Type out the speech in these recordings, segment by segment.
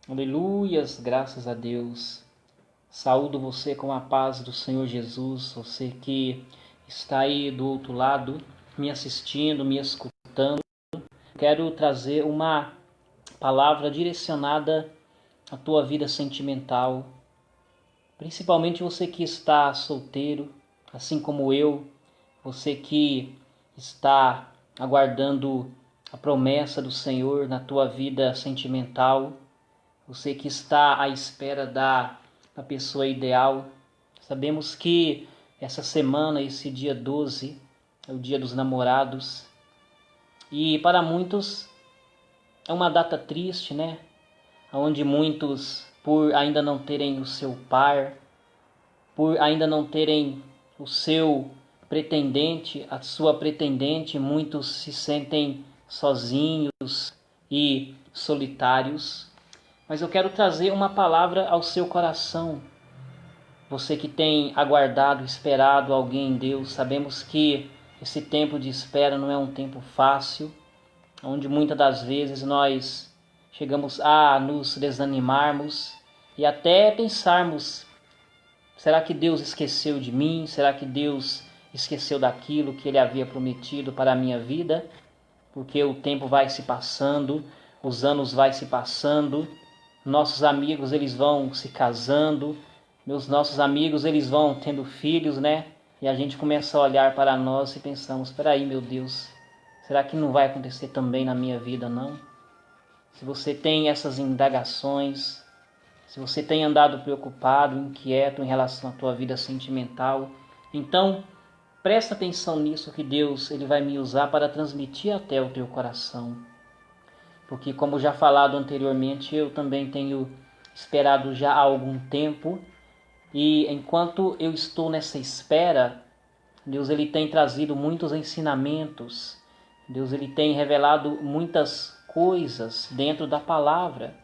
Aleluias, graças a Deus. Saúdo você com a paz do Senhor Jesus, você que está aí do outro lado, me assistindo, me escutando. Quero trazer uma palavra direcionada à tua vida sentimental, principalmente você que está solteiro, assim como eu, você que está aguardando a promessa do Senhor na tua vida sentimental. Você que está à espera da pessoa ideal. Sabemos que essa semana, esse dia 12, é o dia dos namorados. E para muitos é uma data triste, né? Onde muitos, por ainda não terem o seu par, por ainda não terem o seu pretendente, a sua pretendente, muitos se sentem sozinhos e solitários. Mas eu quero trazer uma palavra ao seu coração. Você que tem aguardado, esperado alguém em Deus, sabemos que esse tempo de espera não é um tempo fácil, onde muitas das vezes nós chegamos a nos desanimarmos e até pensarmos: será que Deus esqueceu de mim? Será que Deus esqueceu daquilo que Ele havia prometido para a minha vida? Porque o tempo vai se passando, os anos vai se passando, nossos amigos eles vão se casando, nossos amigos eles vão tendo filhos, né? E a gente começa a olhar para nós e pensamos: espera aí, meu Deus, será que não vai acontecer também na minha vida, não? Se você tem essas indagações, se você tem andado preocupado, inquieto em relação à tua vida sentimental, então presta atenção nisso que Deus ele vai me usar para transmitir até o teu coração. Porque, como já falado anteriormente, eu também tenho esperado já há algum tempo, e enquanto eu estou nessa espera, Deus ele tem trazido muitos ensinamentos, Deus ele tem revelado muitas coisas dentro da palavra,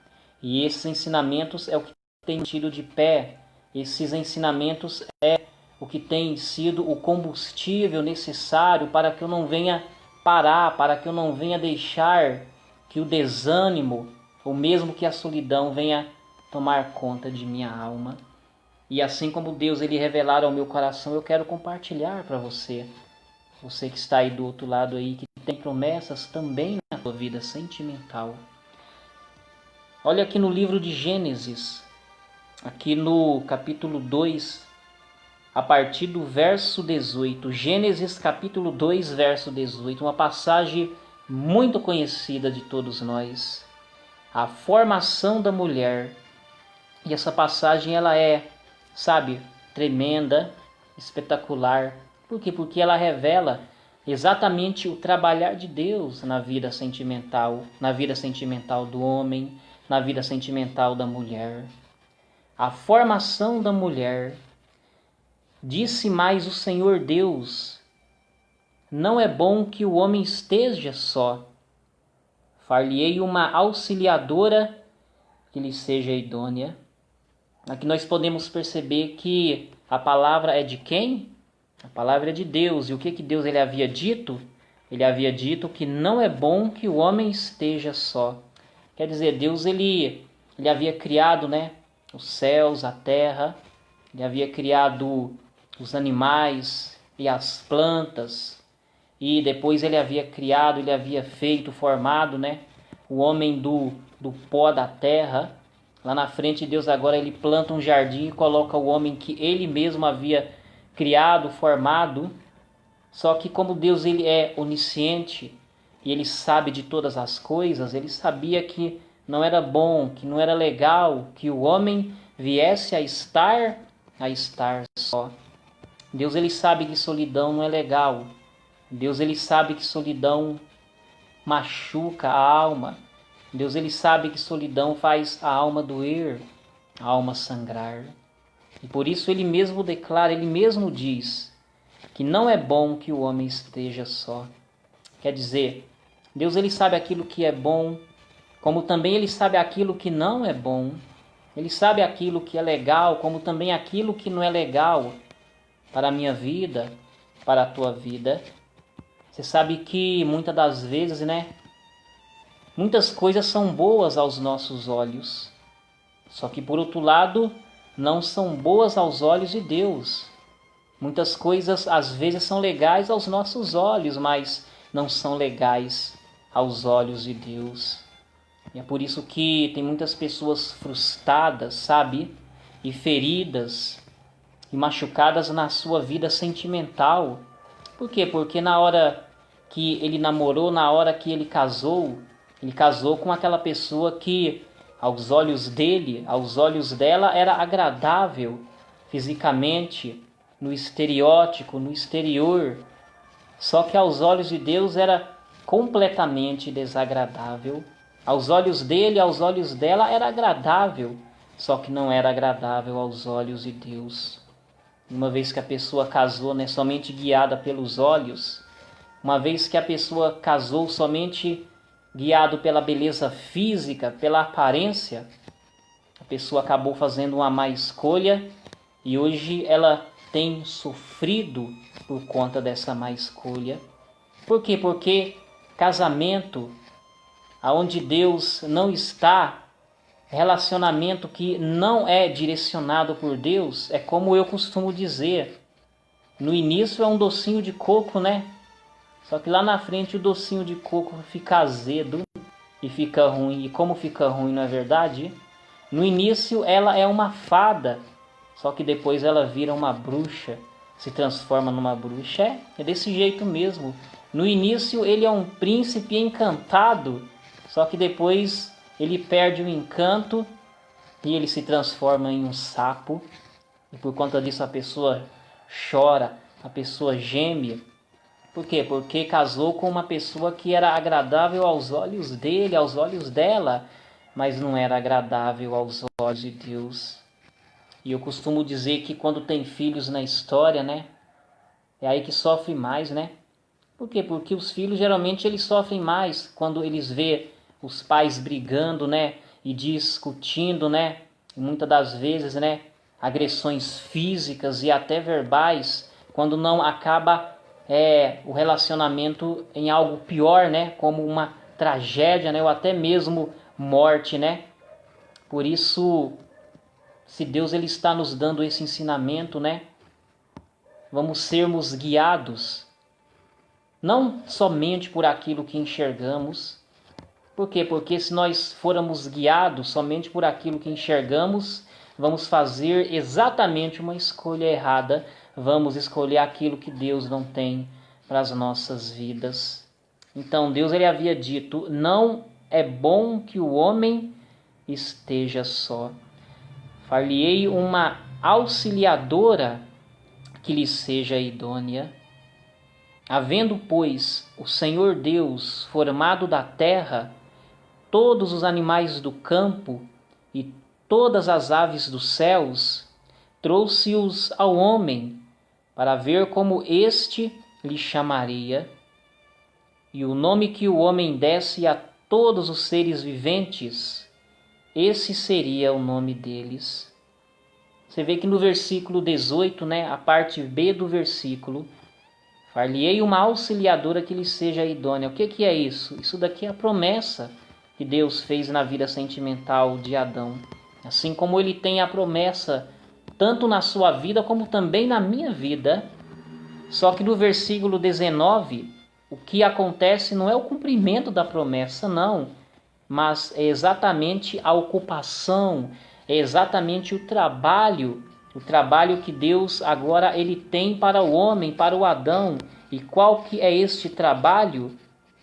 e esses ensinamentos é o que tem mantido de pé, esses ensinamentos é o que tem sido o combustível necessário para que eu não venha parar, para que eu não venha deixar que o desânimo, ou mesmo que a solidão venha tomar conta de minha alma. E assim como Deus ele revelar ao meu coração, eu quero compartilhar para você. Você que está aí do outro lado aí, que tem promessas também na sua vida sentimental. Olha aqui no livro de Gênesis, aqui no capítulo 2, a partir do verso 18. Gênesis capítulo 2, verso 18, uma passagem muito conhecida de todos nós. A formação da mulher. E essa passagem ela é, tremenda, espetacular. Por quê? Porque ela revela exatamente o trabalhar de Deus na vida sentimental do homem, na vida sentimental da mulher. A formação da mulher. Disse mais o Senhor Deus: não é bom que o homem esteja só. Far-lhe-ei uma auxiliadora que lhe seja idônea. Aqui nós podemos perceber que a palavra é de quem? A palavra é de Deus. E o que Deus ele havia dito? Ele havia dito que não é bom que o homem esteja só. Quer dizer, Deus ele havia criado, né, os céus, a terra, ele havia criado os animais e as plantas, e depois ele havia criado, ele havia feito, formado, né, o homem do pó da terra. Lá na frente Deus agora ele planta um jardim e coloca o homem que ele mesmo havia criado, formado. Só que como Deus ele é onisciente e ele sabe de todas as coisas, ele sabia que não era bom, que não era legal que o homem viesse a estar só. Deus ele sabe que solidão não é legal. Deus ele sabe que solidão machuca a alma. Deus ele sabe que solidão faz a alma doer, a alma sangrar. E por isso ele mesmo declara, ele mesmo diz que não é bom que o homem esteja só. Quer dizer, Deus ele sabe aquilo que é bom, como também ele sabe aquilo que não é bom. Ele sabe aquilo que é legal, como também aquilo que não é legal para a minha vida, para a tua vida. Você sabe que muitas das vezes, né, muitas coisas são boas aos nossos olhos. Só que por outro lado, não são boas aos olhos de Deus. Muitas coisas às vezes são legais aos nossos olhos, mas não são legais aos olhos de Deus. E é por isso que tem muitas pessoas frustradas, sabe? E feridas e machucadas na sua vida sentimental. Por quê? Porque na hora que ele namorou, na hora que ele casou com aquela pessoa que aos olhos dele, aos olhos dela, era agradável fisicamente, no estereótipo, no exterior. Só que aos olhos de Deus era completamente desagradável. Aos olhos dele, aos olhos dela era agradável, só que não era agradável aos olhos de Deus. Uma vez que a pessoa casou, né, somente guiada pelos olhos, uma vez que a pessoa casou somente guiado pela beleza física, pela aparência, a pessoa acabou fazendo uma má escolha e hoje ela tem sofrido por conta dessa má escolha. Por quê? Porque casamento aonde Deus não está, relacionamento que não é direcionado por Deus, é como eu costumo dizer, no início é um docinho de coco, né? Só que lá na frente o docinho de coco fica azedo e fica ruim. E como fica ruim, não é verdade? No início ela é uma fada, só que depois ela vira uma bruxa, se transforma numa bruxa. É desse jeito mesmo. No início ele é um príncipe encantado, só que depois ele perde o encanto e ele se transforma em um sapo. E por conta disso a pessoa chora, a pessoa geme. Por quê? Porque casou com uma pessoa que era agradável aos olhos dele, aos olhos dela, mas não era agradável aos olhos de Deus. E eu costumo dizer que quando tem filhos na história, né, é aí que sofre mais, né? Por quê? Porque os filhos geralmente eles sofrem mais quando eles vê os pais brigando, né, e discutindo, né, e muitas das vezes, né, agressões físicas e até verbais, quando não acaba o relacionamento em algo pior, né, como uma tragédia, né, ou até mesmo morte, né? Por isso, se Deus ele está nos dando esse ensinamento, né, vamos sermos guiados não somente por aquilo que enxergamos. Por quê? Porque se nós formos guiados somente por aquilo que enxergamos, vamos fazer exatamente uma escolha errada. Vamos escolher aquilo que Deus não tem para as nossas vidas. Então Deus ele havia dito, não é bom que o homem esteja só. Far-lhe-ei uma auxiliadora que lhe seja idônea. Havendo, pois, o Senhor Deus formado da terra todos os animais do campo e todas as aves dos céus, trouxe-os ao homem para ver como este lhe chamaria. E o nome que o homem desse a todos os seres viventes, esse seria o nome deles. Você vê que no versículo 18, né, a parte B do versículo, far-lhe-ei uma auxiliadora que lhe seja idônea. O que é isso? Isso daqui é a promessa que Deus fez na vida sentimental de Adão. Assim como ele tem a promessa tanto na sua vida como também na minha vida. Só que no versículo 19, o que acontece não é o cumprimento da promessa, não. Mas é exatamente a ocupação, é exatamente o trabalho que Deus agora ele tem para o homem, para o Adão. E qual que é este trabalho?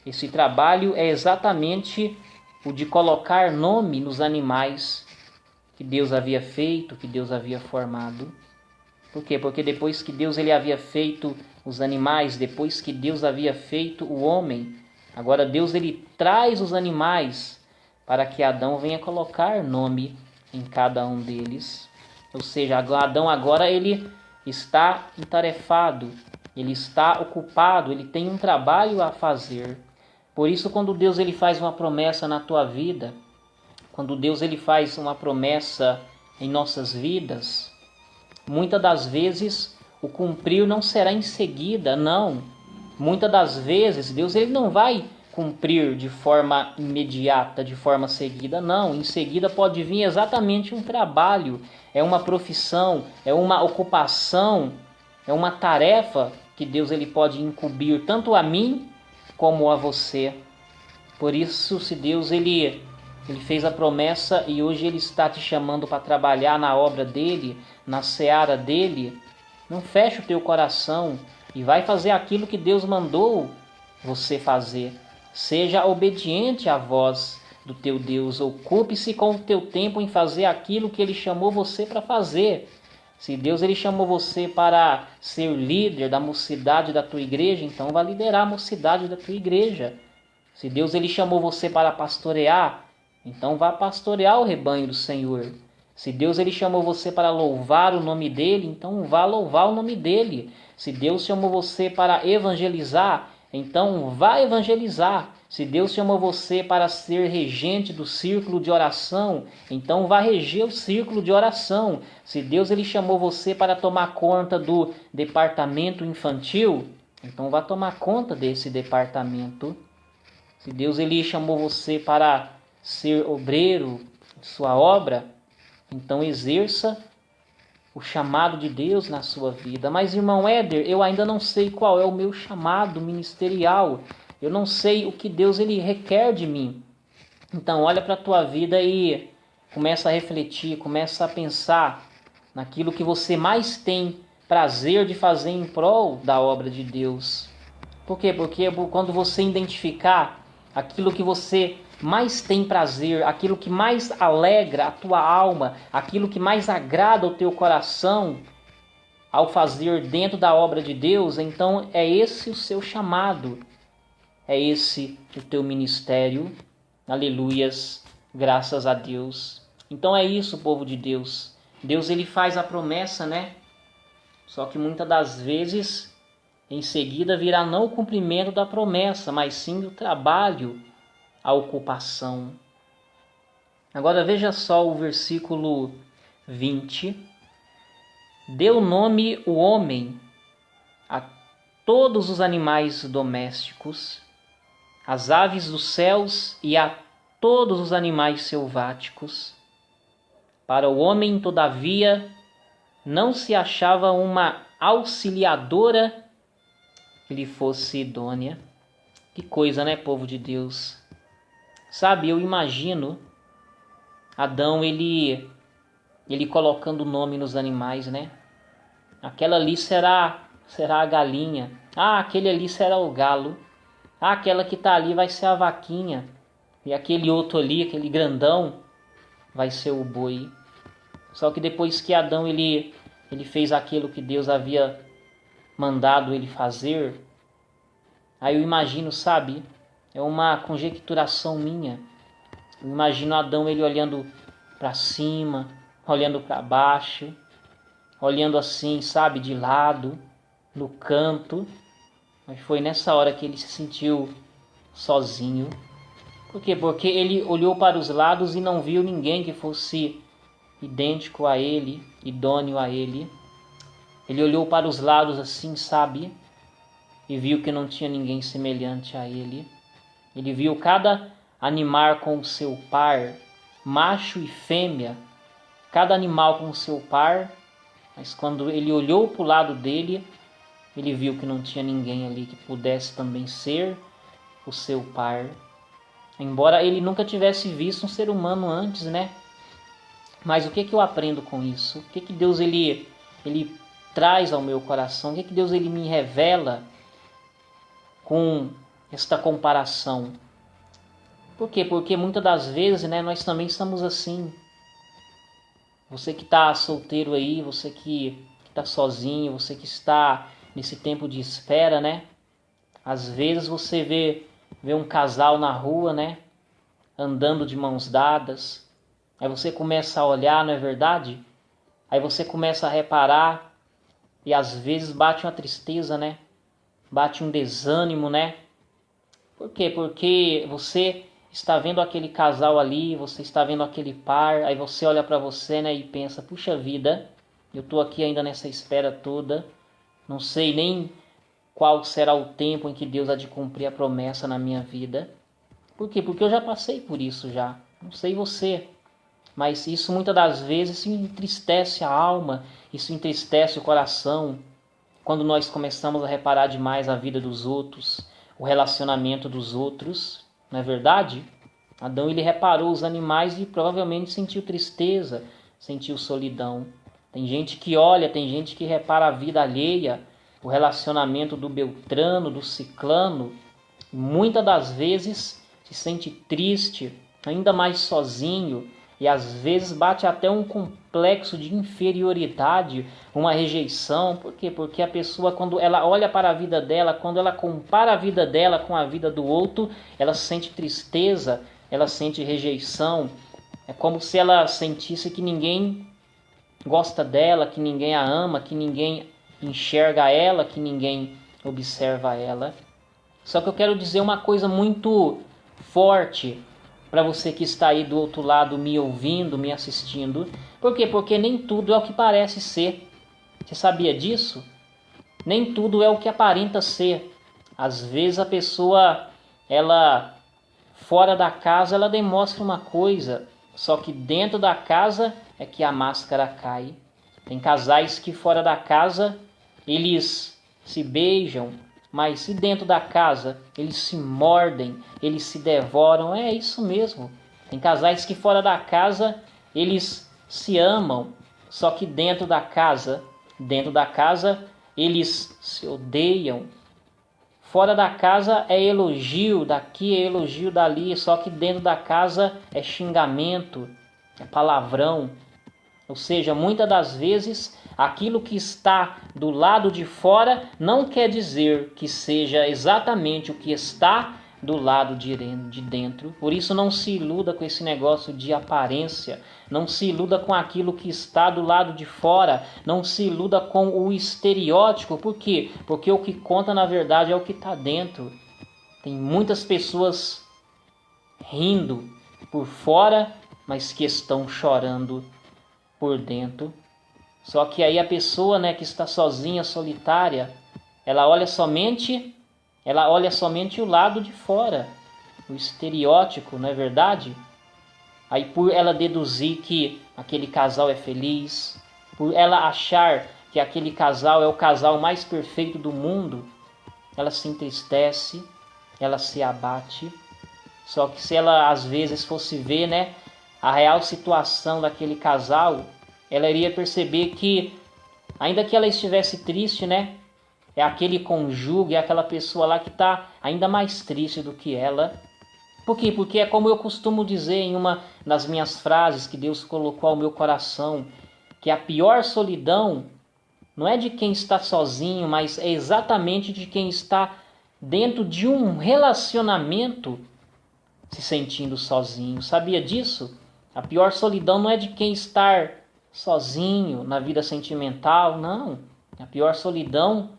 Esse trabalho é exatamente o de colocar nome nos animais que Deus havia feito, que Deus havia formado. Por quê? Porque depois que Deus ele havia feito os animais, depois que Deus havia feito o homem, agora Deus ele traz os animais para que Adão venha colocar nome em cada um deles. Ou seja, Adão agora ele está entarefado, ele está ocupado, ele tem um trabalho a fazer. Por isso, quando Deus ele faz uma promessa na tua vida, quando Deus ele faz uma promessa em nossas vidas, muitas das vezes o cumprir não será em seguida, não. Muitas das vezes Deus ele não vai cumprir de forma imediata, de forma seguida. Não, em seguida pode vir exatamente um trabalho, é uma profissão, é uma ocupação, é uma tarefa que Deus ele pode incumbir tanto a mim como a você. Por isso, se Deus ele fez a promessa e hoje ele está te chamando para trabalhar na obra dele, na seara dele, não feche o teu coração e vai fazer aquilo que Deus mandou você fazer. Seja obediente à voz do teu Deus. Ocupe-se com o teu tempo em fazer aquilo que ele chamou você para fazer. Se Deus ele chamou você para ser líder da mocidade da tua igreja, então vai liderar a mocidade da tua igreja. Se Deus ele chamou você para pastorear, então vá pastorear o rebanho do Senhor. Se Deus ele chamou você para louvar o nome dele, então vá louvar o nome dele. Se Deus chamou você para evangelizar, então vá evangelizar. Se Deus chamou você para ser regente do círculo de oração, então vá reger o círculo de oração. Se Deus ele chamou você para tomar conta do departamento infantil, então vá tomar conta desse departamento. Se Deus ele chamou você para ser obreiro de sua obra, então exerça o chamado de Deus na sua vida. Mas, irmão Éder, eu ainda não sei qual é o meu chamado ministerial. Eu não sei o que Deus ele requer de mim. Então, olha para a tua vida e começa a refletir, começa a pensar naquilo que você mais tem prazer de fazer em prol da obra de Deus. Por quê? Porque quando você identificar aquilo que você mais tem prazer, aquilo que mais alegra a tua alma, aquilo que mais agrada o teu coração ao fazer dentro da obra de Deus, então é esse o seu chamado, é esse o teu ministério. Aleluias, graças a Deus. Então é isso, povo de Deus. Deus ele faz a promessa, né? Só que muitas das vezes em seguida virá não o cumprimento da promessa, mas sim o trabalho, a ocupação. Agora veja só o versículo 20. Deu nome o homem a todos os animais domésticos, às aves dos céus e a todos os animais selváticos. Para o homem, todavia, não se achava uma auxiliadora que lhe fosse idônea. Que coisa, né, povo de Deus? Sabe, eu imagino Adão, ele colocando nome nos animais, né? Aquela ali será a galinha. Ah, aquele ali será o galo. Ah, aquela que está ali vai ser a vaquinha. E aquele outro ali, aquele grandão, vai ser o boi. Só que depois que Adão ele fez aquilo que Deus havia mandado ele fazer, aí eu imagino, sabe? É uma conjecturação minha. Eu imagino Adão ele olhando para cima, olhando para baixo, olhando assim, sabe, de lado, no canto. Mas foi nessa hora que ele se sentiu sozinho. Por quê? Porque ele olhou para os lados e não viu ninguém que fosse idêntico a ele, idôneo a ele. Ele olhou para os lados assim, sabe? E viu que não tinha ninguém semelhante a ele. Ele viu cada animal com o seu par, macho e fêmea, cada animal com o seu par, mas quando ele olhou para o lado dele, ele viu que não tinha ninguém ali que pudesse também ser o seu par. Embora ele nunca tivesse visto um ser humano antes, né? Mas o que eu aprendo com isso? O que Deus ele traz ao meu coração? O que Deus ele me revela com esta comparação? Por quê? Porque muitas das vezes, né, nós também estamos assim. Você que está solteiro aí, você que está sozinho, você que está nesse tempo de espera, né? Às vezes você vê um casal na rua, né? Andando de mãos dadas. Aí você começa a olhar, não é verdade? Aí você começa a reparar e às vezes bate uma tristeza, né? Bate um desânimo, né? Por quê? Porque você está vendo aquele casal ali, você está vendo aquele par, aí você olha para você, né, e pensa, puxa vida, eu estou aqui ainda nessa espera toda, não sei nem qual será o tempo em que Deus há de cumprir a promessa na minha vida. Por quê? Porque eu já passei por isso já. Não sei você, mas isso muitas das vezes entristece a alma, isso entristece o coração, quando nós começamos a reparar demais a vida dos outros, o relacionamento dos outros. Não é verdade? Adão, ele reparou os animais e provavelmente sentiu tristeza, sentiu solidão. Tem gente que olha, tem gente que repara a vida alheia, o relacionamento do Beltrano, do Ciclano, e muitas das vezes se sente triste, ainda mais sozinho, e às vezes bate até um complexo de inferioridade, uma rejeição. Por quê? Porque a pessoa, quando ela olha para a vida dela, quando ela compara a vida dela com a vida do outro, ela sente tristeza, ela sente rejeição. É como se ela sentisse que ninguém gosta dela, que ninguém a ama, que ninguém enxerga ela, que ninguém observa ela. Só que eu quero dizer uma coisa muito forte para você que está aí do outro lado me ouvindo, me assistindo. Por quê? Porque nem tudo é o que parece ser. Você sabia disso? Nem tudo é o que aparenta ser. Às vezes a pessoa, ela fora da casa, ela demonstra uma coisa, só que dentro da casa é que a máscara cai. Tem casais que fora da casa eles se beijam, mas se dentro da casa eles se mordem, eles se devoram. É isso mesmo. Tem casais que fora da casa eles se amam, só que dentro da casa eles se odeiam. Fora da casa é elogio daqui, é elogio dali, só que dentro da casa é xingamento, é palavrão. Ou seja, muitas das vezes aquilo que está do lado de fora não quer dizer que seja exatamente o que está do lado de dentro. Por isso não se iluda com esse negócio de aparência, não se iluda com aquilo que está do lado de fora, não se iluda com o estereótipo. Por quê? Porque o que conta na verdade é o que está dentro. Tem muitas pessoas rindo por fora, mas que estão chorando por dentro. Só que aí a pessoa, né, que está sozinha, solitária, ela olha somente o lado de fora, o estereótipo, não é verdade? Aí por ela deduzir que aquele casal é feliz, por ela achar que aquele casal é o casal mais perfeito do mundo, ela se entristece, ela se abate. Só que se ela às vezes fosse ver, né, a real situação daquele casal, ela iria perceber que, ainda que ela estivesse triste, né, é aquele cônjuge, é aquela pessoa lá que está ainda mais triste do que ela. Por quê? Porque é como eu costumo dizer em uma das minhas frases que Deus colocou ao meu coração, que a pior solidão não é de quem está sozinho, mas é exatamente de quem está dentro de um relacionamento se sentindo sozinho. Sabia disso? A pior solidão não é de quem está sozinho na vida sentimental, não. A pior solidão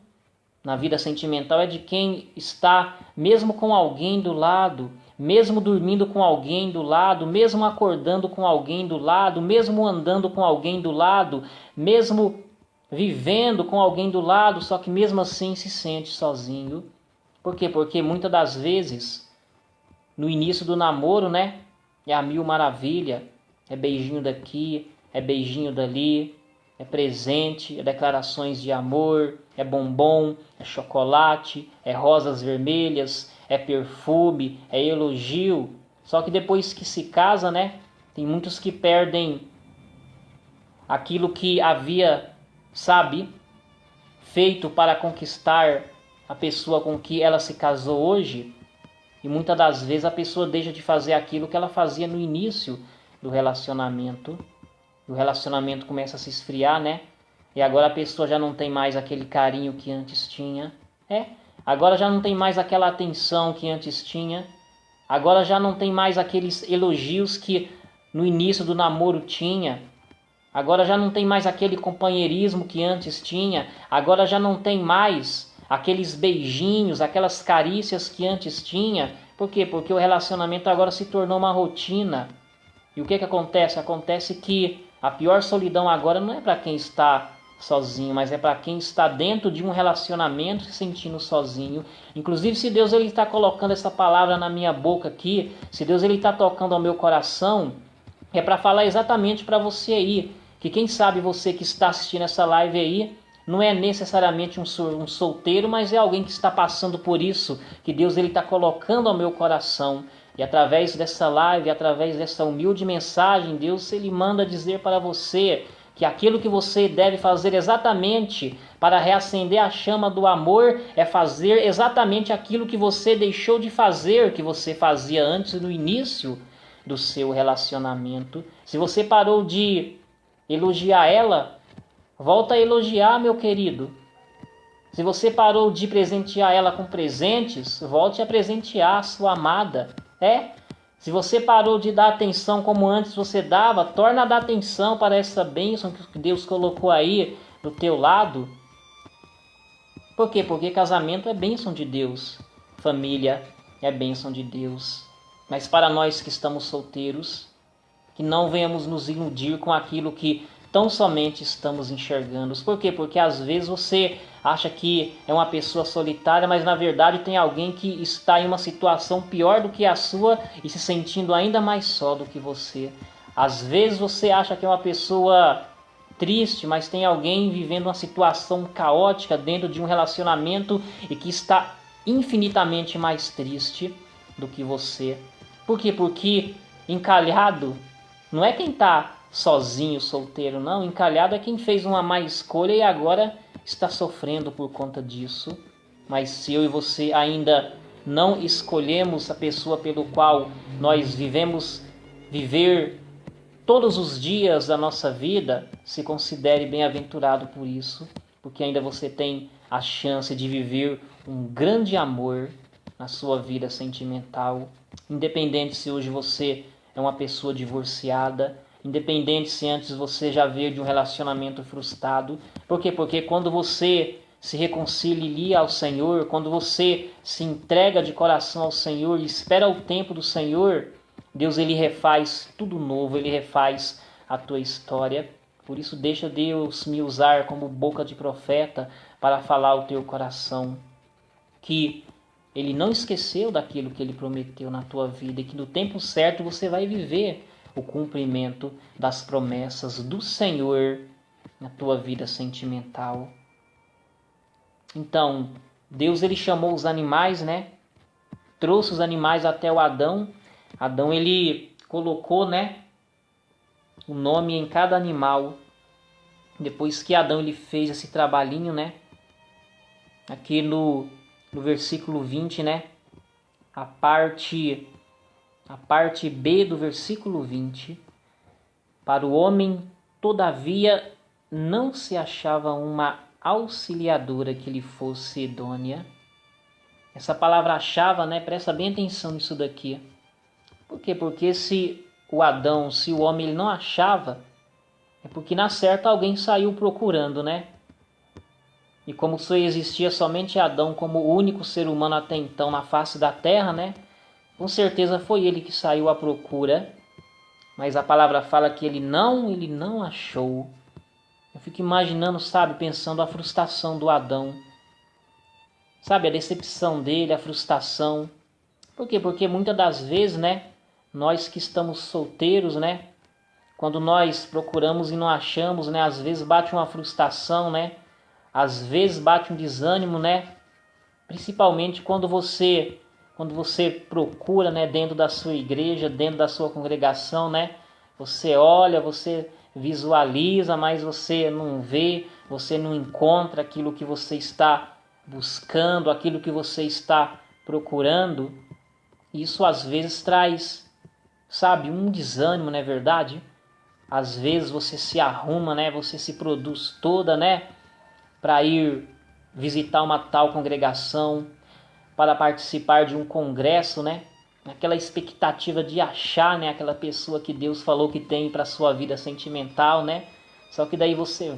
na vida sentimental é de quem está mesmo com alguém do lado, mesmo dormindo com alguém do lado, mesmo acordando com alguém do lado, mesmo andando com alguém do lado, mesmo vivendo com alguém do lado, só que mesmo assim se sente sozinho. Por quê? Porque muitas das vezes, no início do namoro, né, é a mil maravilha, é beijinho daqui, é beijinho dali, é presente, é declarações de amor, é bombom, é chocolate, é rosas vermelhas, é perfume, é elogio. Só que depois que se casa, né, tem muitos que perdem aquilo que havia, feito para conquistar a pessoa com que ela se casou hoje. E muitas das vezes a pessoa deixa de fazer aquilo que ela fazia no início do relacionamento. O relacionamento começa a se esfriar, né? E agora a pessoa já não tem mais aquele carinho que antes tinha. Agora já não tem mais aquela atenção que antes tinha. Agora já não tem mais aqueles elogios que no início do namoro tinha. Agora já não tem mais aquele companheirismo que antes tinha. Agora já não tem mais aqueles beijinhos, aquelas carícias que antes tinha. Por quê? Porque o relacionamento agora se tornou uma rotina. E o que acontece? Acontece que a pior solidão agora não é para quem está sozinho, mas é para quem está dentro de um relacionamento se sentindo sozinho. Inclusive, se Deus ele está colocando essa palavra na minha boca aqui, se Deus ele está tocando ao meu coração, é para falar exatamente para você aí, que quem sabe você que está assistindo essa live aí, não é necessariamente um solteiro, mas é alguém que está passando por isso, que Deus ele está colocando ao meu coração. E através dessa live, através dessa humilde mensagem, Deus ele manda dizer para você que aquilo que você deve fazer exatamente para reacender a chama do amor é fazer exatamente aquilo que você deixou de fazer, que você fazia antes no início do seu relacionamento. Se você parou de elogiar ela, volta a elogiar, meu querido. Se você parou de presentear ela com presentes, volte a presentear a sua amada. Se você parou de dar atenção como antes você dava, torna a dar atenção para essa bênção que Deus colocou aí do teu lado. Por quê? Porque casamento é bênção de Deus. Família é bênção de Deus. Mas para nós que estamos solteiros, que não venhamos nos iludir com aquilo que tão somente estamos enxergando. Por quê? Porque às vezes você acha que é uma pessoa solitária, mas na verdade tem alguém que está em uma situação pior do que a sua e se sentindo ainda mais só do que você. Às vezes você acha que é uma pessoa triste, mas tem alguém vivendo uma situação caótica dentro de um relacionamento e que está infinitamente mais triste do que você. Por quê? Porque encalhado não é quem está sozinho, solteiro, não. Encalhado é quem fez uma má escolha e agora está sofrendo por conta disso. Mas se eu e você ainda não escolhemos a pessoa pelo qual nós viver todos os dias da nossa vida, se considere bem-aventurado por isso, porque ainda você tem a chance de viver um grande amor na sua vida sentimental, independente se hoje você é uma pessoa divorciada, independente se antes você já veio de um relacionamento frustrado. Por quê? Porque quando você se reconcilia ao Senhor, quando você se entrega de coração ao Senhor e espera o tempo do Senhor, Deus ele refaz tudo novo, ele refaz a tua história. Por isso deixa Deus me usar como boca de profeta para falar ao teu coração que ele não esqueceu daquilo que ele prometeu na tua vida e que no tempo certo você vai viver o cumprimento das promessas do Senhor na tua vida sentimental. Então, Deus ele chamou os animais, né? Trouxe os animais até o Adão. Adão ele colocou, né, o nome em cada animal. Depois que Adão ele fez esse trabalhinho, né? Aqui no versículo 20, né? A parte B do versículo 20. Para o homem, todavia, não se achava uma auxiliadora que lhe fosse idônea. Essa palavra achava, né? Presta bem atenção nisso daqui. Por quê? Porque se o homem ele não achava, é porque na certa alguém saiu procurando, né? E como só existia somente Adão como o único ser humano até então na face da terra, né? Com certeza foi ele que saiu à procura. Mas a palavra fala que ele não achou. Eu fico imaginando, sabe, pensando a frustração do Adão. Sabe, a decepção dele, a frustração. Por quê? Porque muitas das vezes, né, nós que estamos solteiros, né, quando nós procuramos e não achamos, né, às vezes bate uma frustração, né, às vezes bate um desânimo, né, principalmente quando você procura, né, dentro da sua igreja, dentro da sua congregação, né, você olha, você visualiza, mas você não vê, você não encontra aquilo que você está buscando, aquilo que você está procurando. Isso às vezes traz, sabe, um desânimo, não é verdade? Às vezes você se arruma, né, você se produz toda, né, para ir visitar uma tal congregação, para participar de um congresso, né? Aquela expectativa de achar, né, aquela pessoa que Deus falou que tem para sua vida sentimental, né? Só que daí você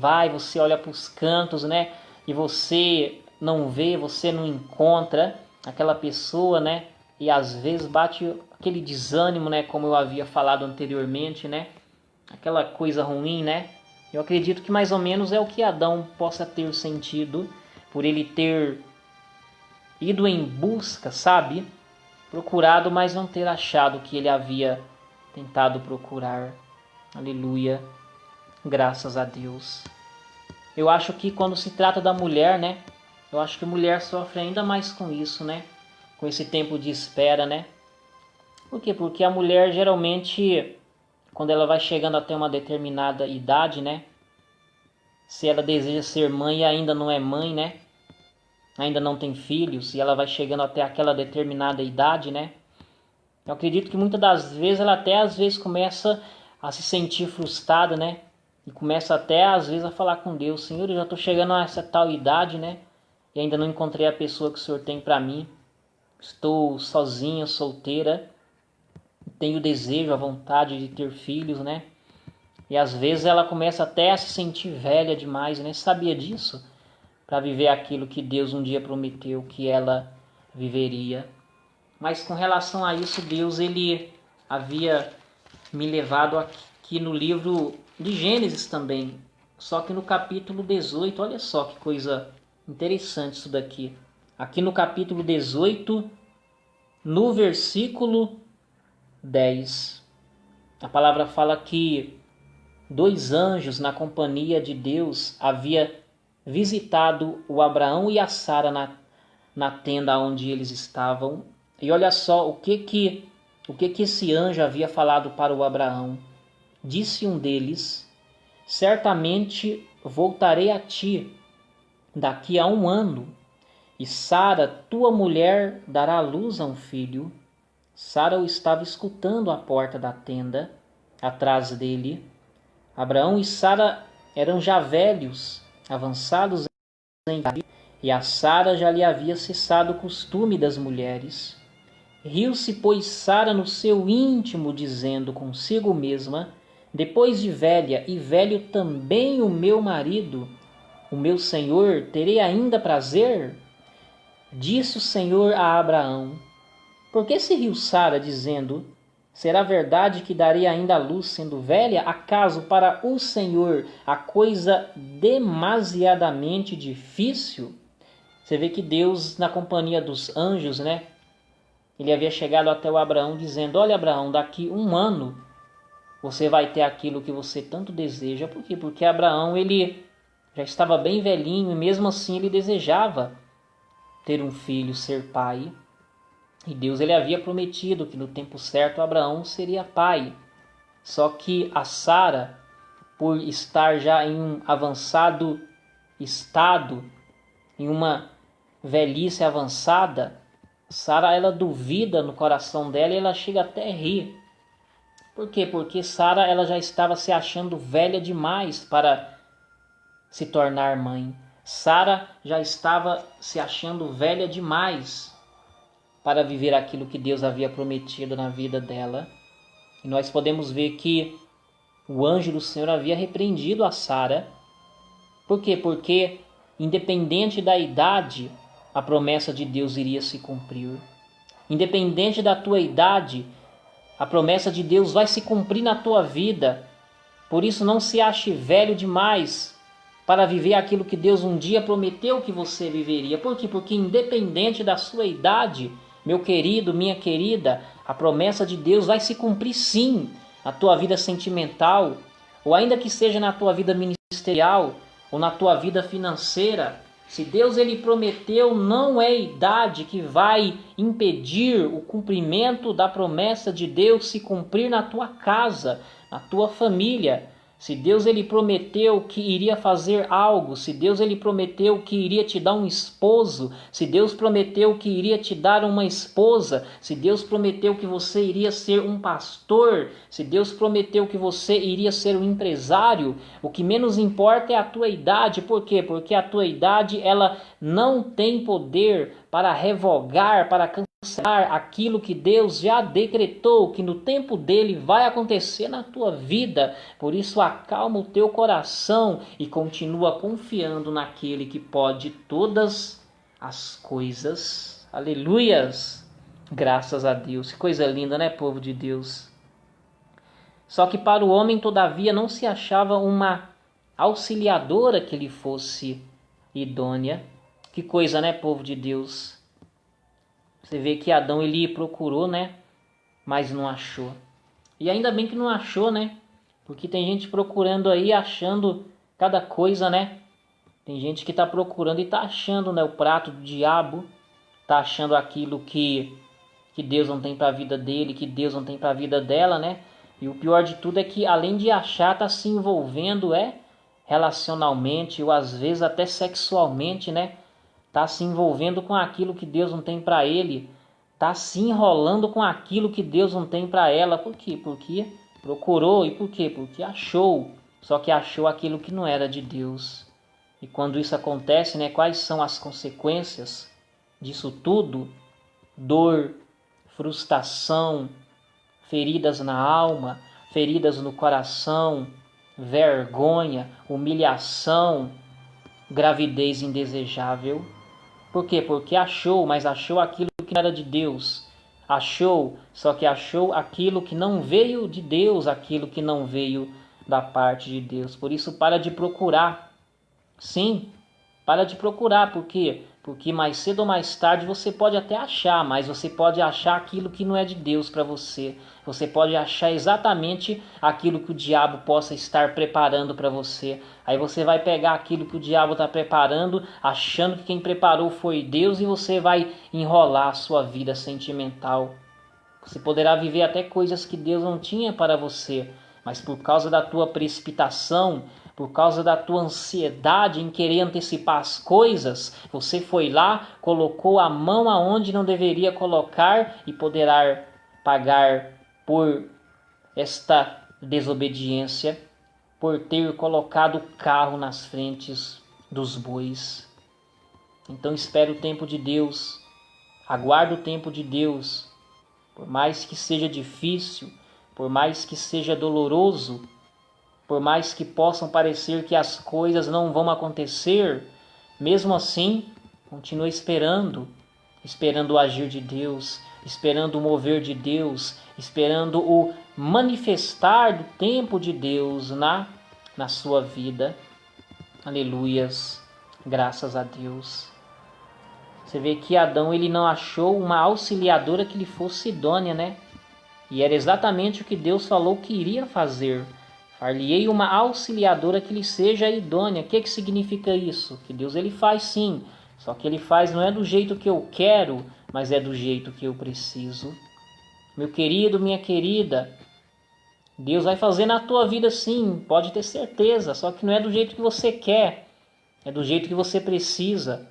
olha para os cantos, né? E você não vê, você não encontra aquela pessoa, né? E às vezes bate aquele desânimo, né? Como eu havia falado anteriormente, né? Aquela coisa ruim, né? Eu acredito que mais ou menos é o que Adão possa ter sentido por ele ter ido em busca, sabe? Procurado, mas não ter achado o que ele havia tentado procurar. Aleluia. Graças a Deus. Eu acho que quando se trata da mulher, né? Eu acho que a mulher sofre ainda mais com isso, né? Com esse tempo de espera, né? Por quê? Porque a mulher geralmente, quando ela vai chegando até uma determinada idade, né? Se ela deseja ser mãe e ainda não é mãe, né? Ainda não tem filhos, e ela vai chegando até aquela determinada idade, né? Eu acredito que muitas das vezes ela até às vezes começa a se sentir frustrada, né? E começa até às vezes a falar com Deus: Senhor, eu já estou chegando a essa tal idade, né? E ainda não encontrei a pessoa que o Senhor tem para mim. Estou sozinha, solteira. Tenho o desejo, a vontade de ter filhos, né? E às vezes ela começa até a se sentir velha demais, né? Sabia disso? Para viver aquilo que Deus um dia prometeu que ela viveria. Mas com relação a isso, Deus ele havia me levado aqui no livro de Gênesis também. Só que no capítulo 18, olha só que coisa interessante isso daqui. Aqui no capítulo 18, no versículo 10, a palavra fala que 2 anjos na companhia de Deus havia visitado o Abraão e a Sara na tenda onde eles estavam. E olha só o que esse anjo havia falado para o Abraão. Disse um deles: certamente voltarei a ti daqui a 1 ano, e Sara, tua mulher, dará à luz a um filho. Sara o estava escutando à porta da tenda, atrás dele. Abraão e Sara eram já velhos, avançados em idade, e a Sara já lhe havia cessado o costume das mulheres. Riu-se, pois, Sara no seu íntimo, dizendo consigo mesma: depois de velha e velho também o meu marido, o meu senhor, terei ainda prazer? Disse o Senhor a Abraão: por que se riu Sara, dizendo: será verdade que darei ainda à luz sendo velha? Acaso para o Senhor a coisa demasiadamente difícil? Você vê que Deus, na companhia dos anjos, né? Ele havia chegado até o Abraão dizendo: olha, Abraão, daqui 1 ano você vai ter aquilo que você tanto deseja. Por quê? Porque Abraão ele já estava bem velhinho e mesmo assim ele desejava ter um filho, ser pai. E Deus ele havia prometido que no tempo certo Abraão seria pai. Só que a Sara, por estar já em um avançado estado, em uma velhice avançada, Sara ela duvida no coração dela e ela chega até a rir. Por quê? Porque Sara ela já estava se achando velha demais para se tornar mãe. Sara já estava se achando velha demais para viver aquilo que Deus havia prometido na vida dela. E nós podemos ver que o anjo do Senhor havia repreendido a Sara. Por quê? Porque independente da idade, a promessa de Deus iria se cumprir. Independente da tua idade, a promessa de Deus vai se cumprir na tua vida. Por isso não se ache velho demais para viver aquilo que Deus um dia prometeu que você viveria. Por quê? Porque independente da sua idade, meu querido, minha querida, a promessa de Deus vai se cumprir sim na tua vida sentimental, ou ainda que seja na tua vida ministerial, ou na tua vida financeira. Se Deus ele prometeu, não é a idade que vai impedir o cumprimento da promessa de Deus se cumprir na tua casa, na tua família. Se Deus ele prometeu que iria fazer algo, se Deus ele prometeu que iria te dar um esposo, se Deus prometeu que iria te dar uma esposa, se Deus prometeu que você iria ser um pastor, se Deus prometeu que você iria ser um empresário, o que menos importa é a tua idade. Por quê? Porque a tua idade ela não tem poder para revogar, para cancelar aquilo que Deus já decretou, que no tempo dele vai acontecer na tua vida. Por isso acalma o teu coração e continua confiando naquele que pode todas as coisas. Aleluias! Graças a Deus. Que coisa linda, né, povo de Deus? Só que para o homem, todavia, não se achava uma auxiliadora que lhe fosse idônea. Que coisa, né, povo de Deus? Você vê que Adão ele procurou, né, mas não achou. E ainda bem que não achou, né? Porque tem gente procurando aí, achando cada coisa, né? Tem gente que está procurando e está achando, né, o prato do diabo, está achando aquilo que Deus não tem para a vida dele, que Deus não tem para a vida dela, né? E o pior de tudo é que além de achar, está se envolvendo relacionalmente ou às vezes até sexualmente, né? Está se envolvendo com aquilo que Deus não tem para ele, está se enrolando com aquilo que Deus não tem para ela. Por quê? Porque procurou. E por quê? Porque achou, só que achou aquilo que não era de Deus. E quando isso acontece, né, quais são as consequências disso tudo? Dor, frustração, feridas na alma, feridas no coração, vergonha, humilhação, gravidez indesejável. Por quê? Porque achou, mas achou aquilo que não era de Deus. Achou, só que achou aquilo que não veio de Deus, aquilo que não veio da parte de Deus. Por isso, para de procurar. Sim, para de procurar. Por quê? Porque mais cedo ou mais tarde você pode até achar, mas você pode achar aquilo que não é de Deus para você. Você pode achar exatamente aquilo que o diabo possa estar preparando para você. Aí você vai pegar aquilo que o diabo está preparando, achando que quem preparou foi Deus, e você vai enrolar a sua vida sentimental. Você poderá viver até coisas que Deus não tinha para você, mas por causa da tua precipitação, por causa da tua ansiedade em querer antecipar as coisas, você foi lá, colocou a mão aonde não deveria colocar e poderá pagar por esta desobediência, por ter colocado o carro nas frentes dos bois. Então espere o tempo de Deus, aguarde o tempo de Deus, por mais que seja difícil, por mais que seja doloroso, por mais que possam parecer que as coisas não vão acontecer, mesmo assim, continue esperando o agir de Deus, esperando o mover de Deus, esperando o manifestar do tempo de Deus na sua vida. Aleluias, graças a Deus. Você vê que Adão ele não achou uma auxiliadora que lhe fosse idônea, né? E era exatamente o que Deus falou que iria fazer. Far-lhe-ei uma auxiliadora que lhe seja idônea. O que significa isso? Que Deus ele faz sim, só que ele faz não é do jeito que eu quero, mas é do jeito que eu preciso. Meu querido, minha querida, Deus vai fazer na tua vida sim, pode ter certeza, só que não é do jeito que você quer, é do jeito que você precisa.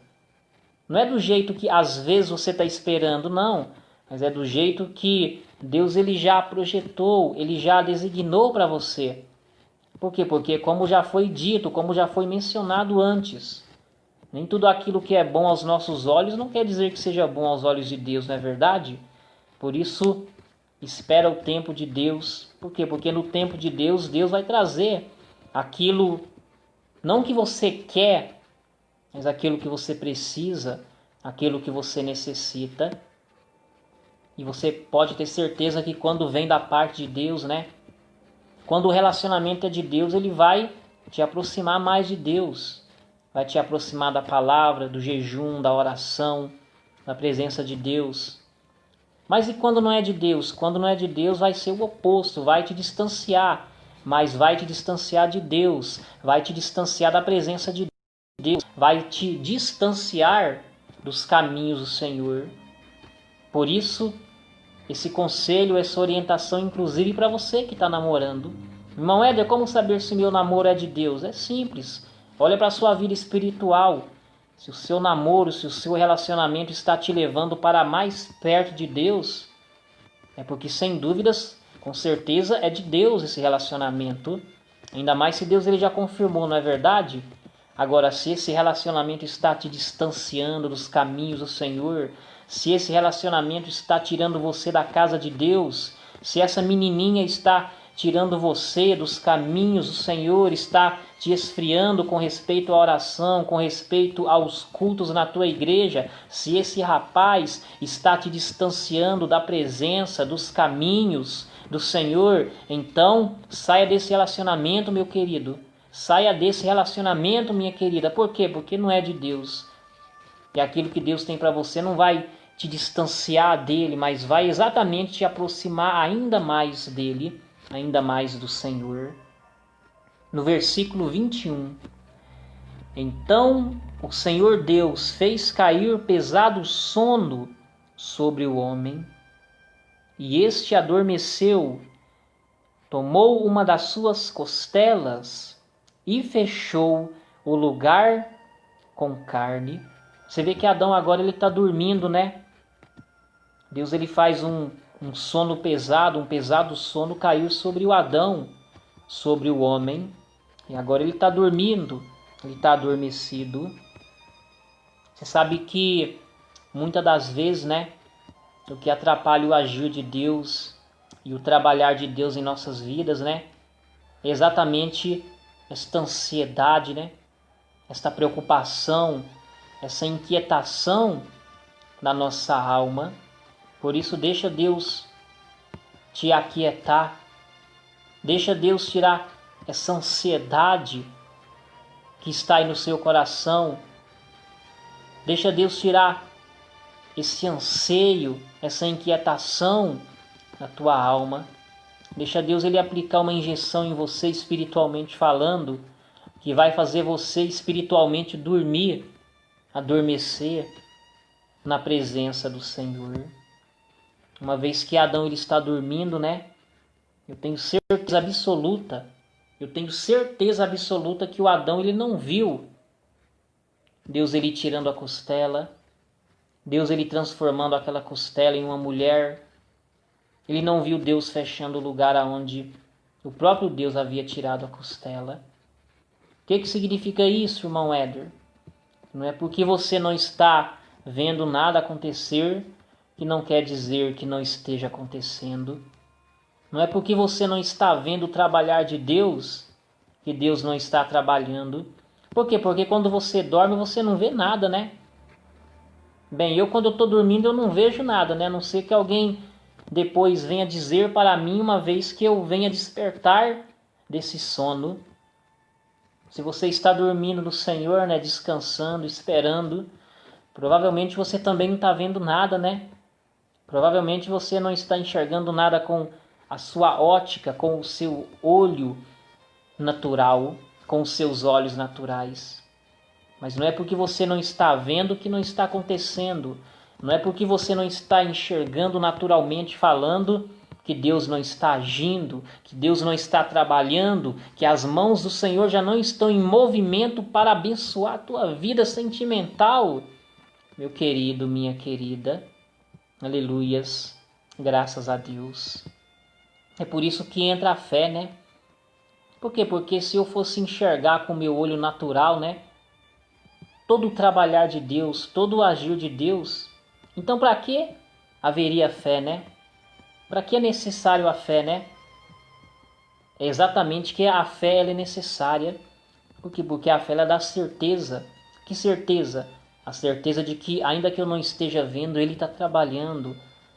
Não é do jeito que às vezes você está esperando, não, mas é do jeito que Deus ele já projetou, ele já designou para você. Por quê? Porque como já foi dito, como já foi mencionado antes, nem tudo aquilo que é bom aos nossos olhos não quer dizer que seja bom aos olhos de Deus, não é verdade? Por isso, espera o tempo de Deus. Por quê? Porque no tempo de Deus, Deus vai trazer aquilo, não que você quer, mas aquilo que você precisa, aquilo que você necessita. E você pode ter certeza que quando vem da parte de Deus, né? Quando o relacionamento é de Deus, ele vai te aproximar mais de Deus. Vai te aproximar da palavra, do jejum, da oração, da presença de Deus. Mas e quando não é de Deus? Quando não é de Deus vai ser o oposto, vai te distanciar. Mas vai te distanciar de Deus, vai te distanciar da presença de Deus, vai te distanciar dos caminhos do Senhor. Por isso, esse conselho, essa orientação, inclusive para você que está namorando. Irmão Éder, como saber se meu namoro é de Deus? É simples. Olha para a sua vida espiritual. Se o seu namoro, se o seu relacionamento está te levando para mais perto de Deus, é porque sem dúvidas, com certeza é de Deus esse relacionamento. Ainda mais se Deus ele já confirmou, não é verdade? Agora, se esse relacionamento está te distanciando dos caminhos do Senhor, se esse relacionamento está tirando você da casa de Deus, se essa menininha está tirando você dos caminhos do Senhor, está te esfriando com respeito à oração, com respeito aos cultos na tua igreja, se esse rapaz está te distanciando da presença, dos caminhos do Senhor, então saia desse relacionamento, meu querido. Saia desse relacionamento, minha querida. Por quê? Porque não é de Deus. E aquilo que Deus tem para você não vai te distanciar dele, mas vai exatamente te aproximar ainda mais dele, ainda mais do Senhor. No versículo 21. Então o Senhor Deus fez cair pesado sono sobre o homem, e este adormeceu, tomou uma das suas costelas e fechou o lugar com carne. Você vê que Adão agora ele está dormindo, né? Deus ele faz um sono pesado, um pesado sono caiu sobre o Adão, sobre o homem. E agora ele está dormindo, ele está adormecido. Você sabe que muitas das vezes, né? O que atrapalha o agir de Deus e o trabalhar de Deus em nossas vidas, né? É exatamente esta ansiedade, né? Esta preocupação, essa inquietação da nossa alma. Por isso deixa Deus te aquietar. Deixa Deus tirar essa ansiedade que está aí no seu coração. Deixa Deus tirar esse anseio, essa inquietação da tua alma. Deixa Deus ele aplicar uma injeção em você espiritualmente falando, que vai fazer você espiritualmente dormir, adormecer na presença do Senhor. Uma vez que Adão ele está dormindo, né? Eu tenho certeza absoluta que o Adão ele não viu Deus ele tirando a costela, Deus ele transformando aquela costela em uma mulher. Ele não viu Deus fechando o lugar aonde o próprio Deus havia tirado a costela. O que significa isso, irmão Éder? Não é porque você não está vendo nada acontecer que não quer dizer que não esteja acontecendo. Não é porque você não está vendo o trabalhar de Deus que Deus não está trabalhando. Por quê? Porque quando você dorme você não vê nada, né? Bem, eu quando eu estou dormindo eu não vejo nada, né? A não ser que alguém depois venha dizer para mim uma vez que eu venha despertar desse sono. Se você está dormindo no Senhor, né? Descansando, esperando, provavelmente você também não está vendo nada, né? Provavelmente você não está enxergando nada com a sua ótica, com o seu olho natural, com os seus olhos naturais. Mas não é porque você não está vendo que não está acontecendo. Não é porque você não está enxergando naturalmente falando que Deus não está agindo, que Deus não está trabalhando, que as mãos do Senhor já não estão em movimento para abençoar a tua vida sentimental. Meu querido, minha querida, aleluias, graças a Deus. É por isso que entra a fé, né? Por quê? Porque se eu fosse enxergar com o meu olho natural, né? Todo o trabalhar de Deus, todo o agir de Deus, então para que haveria fé, né? Para que é necessário a fé, né? É exatamente que a fé ela é necessária. Por quê? Porque a fé ela dá certeza. Que certeza? A certeza de que ainda que eu não esteja vendo, Ele está trabalhando.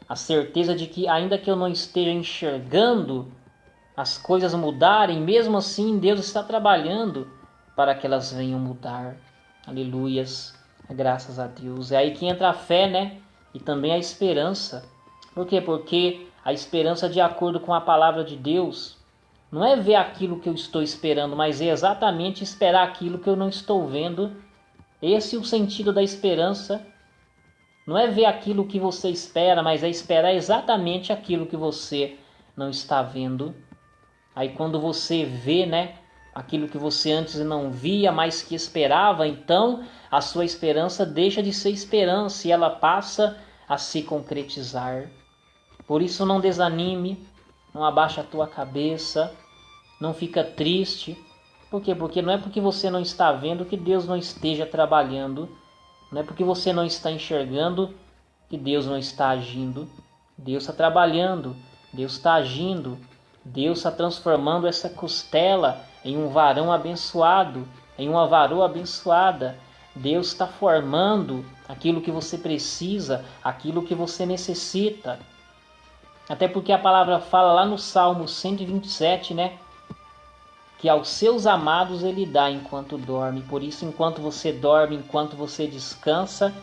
A certeza de que ainda que eu não esteja enxergando as coisas mudarem, mesmo assim Deus está trabalhando para que elas venham mudar. Aleluias, graças a Deus. É aí que entra a fé, né? E também a esperança. Por quê? Porque a esperança, de acordo com a palavra de Deus, não é ver aquilo que eu estou esperando, mas é exatamente esperar aquilo que eu não estou vendo. Esse é o sentido da esperança. Não é ver aquilo que você espera, mas é esperar exatamente aquilo que você não está vendo. Aí quando você vê, né, aquilo que você antes não via, mas que esperava, então a sua esperança deixa de ser esperança e ela passa a se concretizar. Por isso não desanime, não abaixa a tua cabeça, não fica triste. Por quê? Porque não é porque você não está vendo que Deus não esteja trabalhando. Não é porque você não está enxergando que Deus não está agindo. Deus está trabalhando, Deus está agindo. Deus está transformando essa costela em um varão abençoado, em uma varoa abençoada. Deus está formando aquilo que você precisa, aquilo que você necessita. Até porque a palavra fala lá no Salmo 127, né? que aos seus amados ele dá enquanto dorme. Por isso, enquanto você dorme, enquanto você descansa,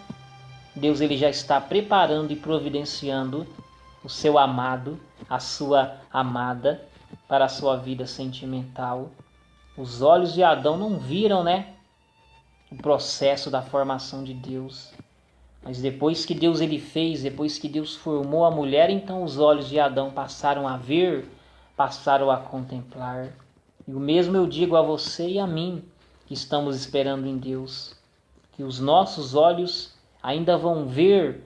Deus ele já está preparando e providenciando o seu amado, a sua amada, para a sua vida sentimental. Os olhos de Adão não viram, né, o processo da formação de Deus. Mas depois que Deus ele fez, depois que Deus formou a mulher, então os olhos de Adão passaram a ver, passaram a contemplar. E o mesmo eu digo a você e a mim, que estamos esperando em Deus, que os nossos olhos ainda vão ver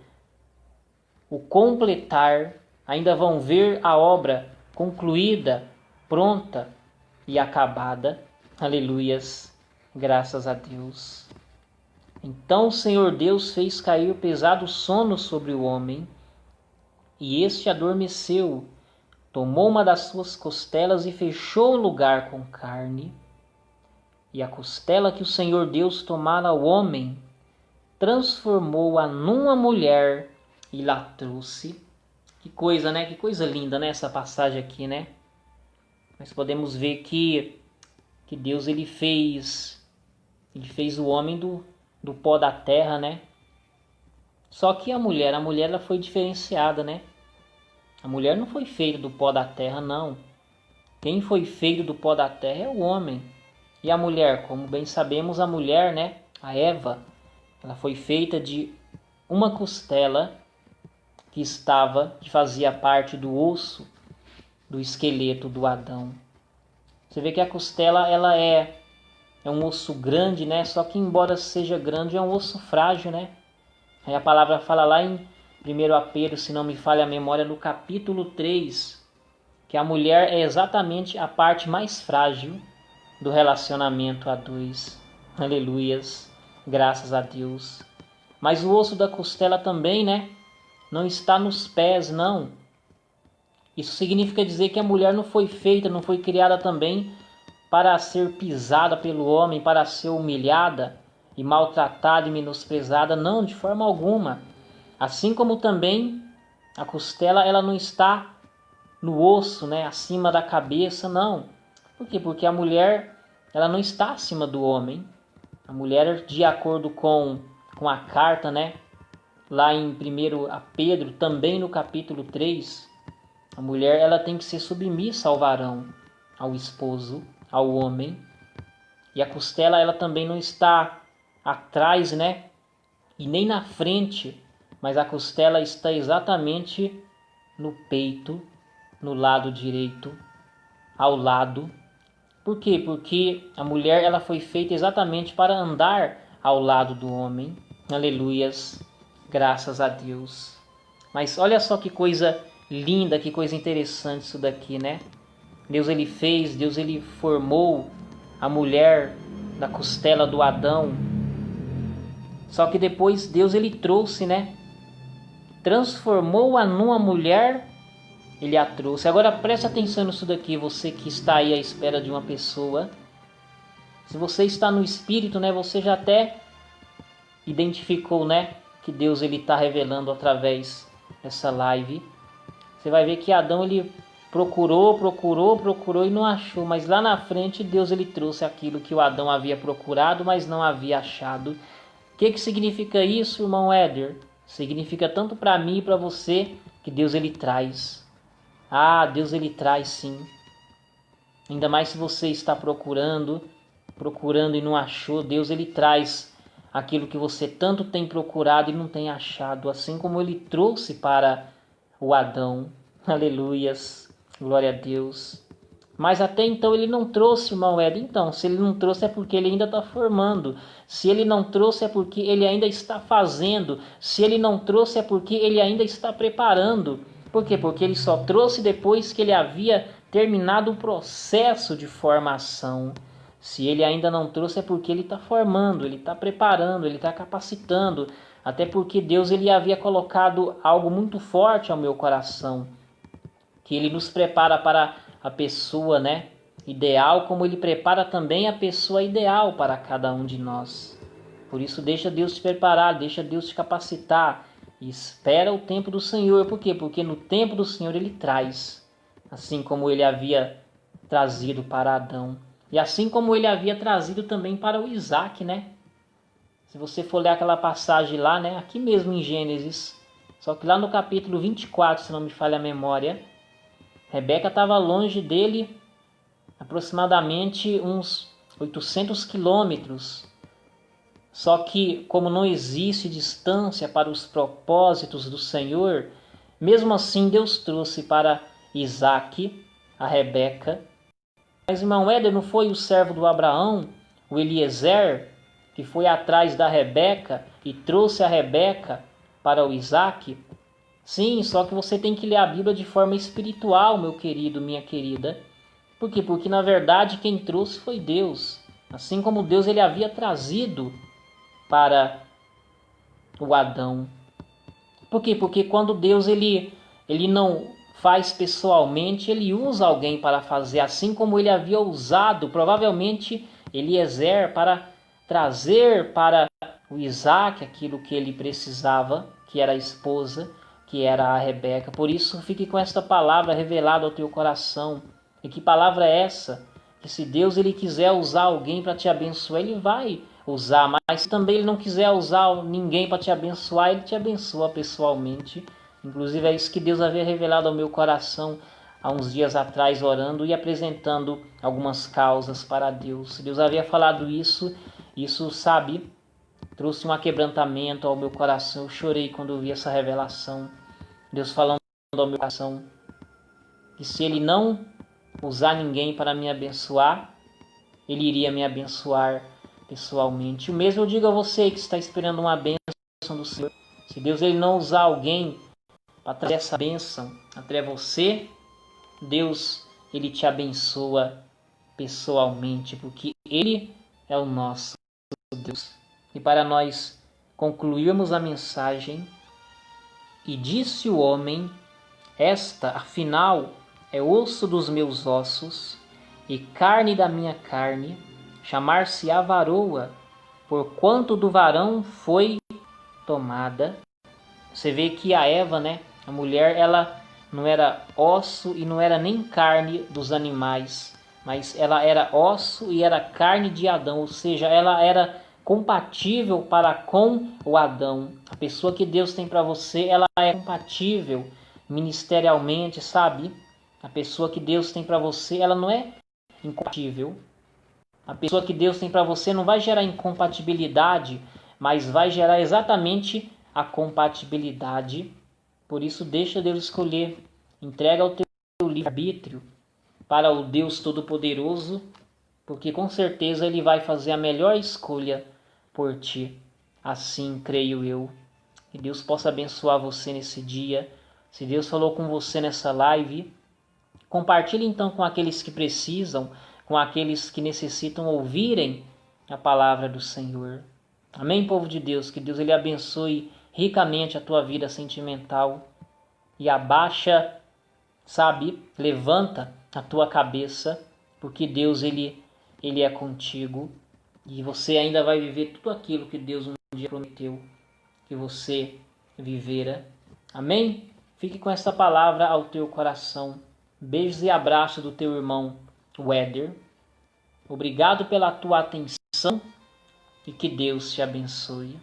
o completar, ainda vão ver a obra concluída, pronta e acabada. Aleluias, graças a Deus. Então o Senhor Deus fez cair pesado sono sobre o homem, e este adormeceu. Tomou uma das suas costelas e fechou o lugar com carne. E a costela que o Senhor Deus tomara ao homem, transformou-a numa mulher e lá trouxe. Que coisa, né? Que coisa linda, né? Essa passagem aqui, né? Nós podemos ver que Deus ele fez o homem do pó da terra, né? Só que a mulher ela foi diferenciada, né? A mulher não foi feita do pó da terra, não. Quem foi feito do pó da terra é o homem. E a mulher, como bem sabemos, a mulher, né? A Eva, ela foi feita de uma costela que fazia parte do osso, do esqueleto do Adão. Você vê que a costela, ela é um osso grande, né? Só que embora seja grande, é um osso frágil, né? Aí a palavra fala lá em 1 Pedro, se não me falha a memória, no capítulo 3, que a mulher é exatamente a parte mais frágil do relacionamento a dois. Aleluias, graças a Deus. Mas o osso da costela também, né? Não está nos pés, não. Isso significa dizer que a mulher não foi feita, não foi criada também para ser pisada pelo homem, para ser humilhada e maltratada e menosprezada, não, de forma alguma. Assim como também a costela, ela não está no osso, né, acima da cabeça, não. Por quê? Porque a mulher, ela não está acima do homem. A mulher, de acordo com a carta, né, lá em 1 Pedro, também no capítulo 3, a mulher ela tem que ser submissa ao varão, ao esposo, ao homem. E a costela ela também não está atrás, né, e nem na frente, mas a costela está exatamente no peito, no lado direito, ao lado. Por quê? Porque a mulher ela foi feita exatamente para andar ao lado do homem. Aleluias, graças a Deus. Mas olha só que coisa linda, que coisa interessante isso daqui, né? Deus ele formou a mulher da costela do Adão. Só que depois Deus ele trouxe, né? Transformou-a numa mulher, ele a trouxe. Agora preste atenção nisso daqui, você que está aí à espera de uma pessoa. Se você está no Espírito, né? Você já até identificou, né? Que Deus ele está revelando através dessa live. Você vai ver que Adão ele procurou e não achou. Mas lá na frente Deus ele trouxe aquilo que o Adão havia procurado, mas não havia achado. O que significa isso, irmão Éder? Significa tanto para mim e para você que Deus ele traz. Ah, Deus ele traz sim. Ainda mais se você está procurando e não achou, Deus ele traz aquilo que você tanto tem procurado e não tem achado, assim como ele trouxe para o Adão. Aleluias, glória a Deus. Mas até então ele não trouxe, irmão Éder. Então, se ele não trouxe é porque ele ainda está formando. Se ele não trouxe é porque ele ainda está fazendo. Se ele não trouxe é porque ele ainda está preparando. Por quê? Porque ele só trouxe depois que ele havia terminado o processo de formação. Se ele ainda não trouxe é porque ele está formando, ele está preparando, ele está capacitando. Até porque Deus ele havia colocado algo muito forte ao meu coração. Que ele nos prepara para a pessoa, né, ideal, como ele prepara também a pessoa ideal para cada um de nós. Por isso deixa Deus te preparar, deixa Deus te capacitar e espera o tempo do Senhor. Por quê? Porque no tempo do Senhor ele traz, assim como ele havia trazido para Adão. E assim como ele havia trazido também para o Isaac, né? Se você for ler aquela passagem lá, né? Aqui mesmo em Gênesis, só que lá no capítulo 24, se não me falha a memória, Rebeca estava longe dele aproximadamente uns 800 quilômetros. Só que, como não existe distância para os propósitos do Senhor, mesmo assim Deus trouxe para Isaac a Rebeca. Mas, irmão Éder, não foi o servo do Abraão, o Eliezer, que foi atrás da Rebeca e trouxe a Rebeca para o Isaac? Sim, só que você tem que ler a Bíblia de forma espiritual, meu querido, minha querida. Por quê? Porque na verdade quem trouxe foi Deus. Assim como Deus ele havia trazido para o Adão. Por quê? Porque quando Deus ele não faz pessoalmente, ele usa alguém para fazer, assim como ele havia usado provavelmente Eliezer para trazer para o Isaac aquilo que ele precisava, que era a esposa, que era a Rebeca. Por isso fique com esta palavra revelada ao teu coração. E que palavra é essa? Que se Deus ele quiser usar alguém para te abençoar, ele vai usar, mas se também ele não quiser usar ninguém para te abençoar, ele te abençoa pessoalmente. Inclusive é isso que Deus havia revelado ao meu coração há uns dias atrás, orando e apresentando algumas causas para Deus. Deus havia falado isso, sabe, trouxe um aquebrantamento ao meu coração. Eu chorei quando eu vi essa revelação. Deus falando ao meu coração que se ele não usar ninguém para me abençoar, ele iria me abençoar pessoalmente. O mesmo eu digo a você que está esperando uma bênção do Senhor. Se Deus ele não usar alguém para trazer essa bênção até você, Deus ele te abençoa pessoalmente, porque ele é o nosso Deus. E para nós concluirmos a mensagem, e disse o homem: esta, afinal, é osso dos meus ossos e carne da minha carne, chamar-se-á varoa, porquanto do varão foi tomada. Você vê que a Eva, né, a mulher, ela não era osso e não era nem carne dos animais, mas ela era osso e era carne de Adão, ou seja, ela era compatível para com o Adão. A pessoa que Deus tem para você, ela é compatível ministerialmente, sabe? A pessoa que Deus tem para você, ela não é incompatível. A pessoa que Deus tem para você não vai gerar incompatibilidade, mas vai gerar exatamente a compatibilidade. Por isso, deixa Deus escolher. Entrega o teu livre-arbítrio para o Deus Todo-Poderoso, porque com certeza Ele vai fazer a melhor escolha por ti. Assim creio eu. Que Deus possa abençoar você nesse dia. Se Deus falou com você nessa live, compartilhe então com aqueles que precisam, com aqueles que necessitam ouvirem a palavra do Senhor. Amém, povo de Deus? Que Deus ele abençoe ricamente a tua vida sentimental e abaixa, sabe, levanta a tua cabeça, porque Deus ele é contigo e você ainda vai viver tudo aquilo que Deus um dia prometeu que você vivera. Amém? Fique com essa palavra ao teu coração. Beijos e abraços do teu irmão Éder. Obrigado pela tua atenção e que Deus te abençoe.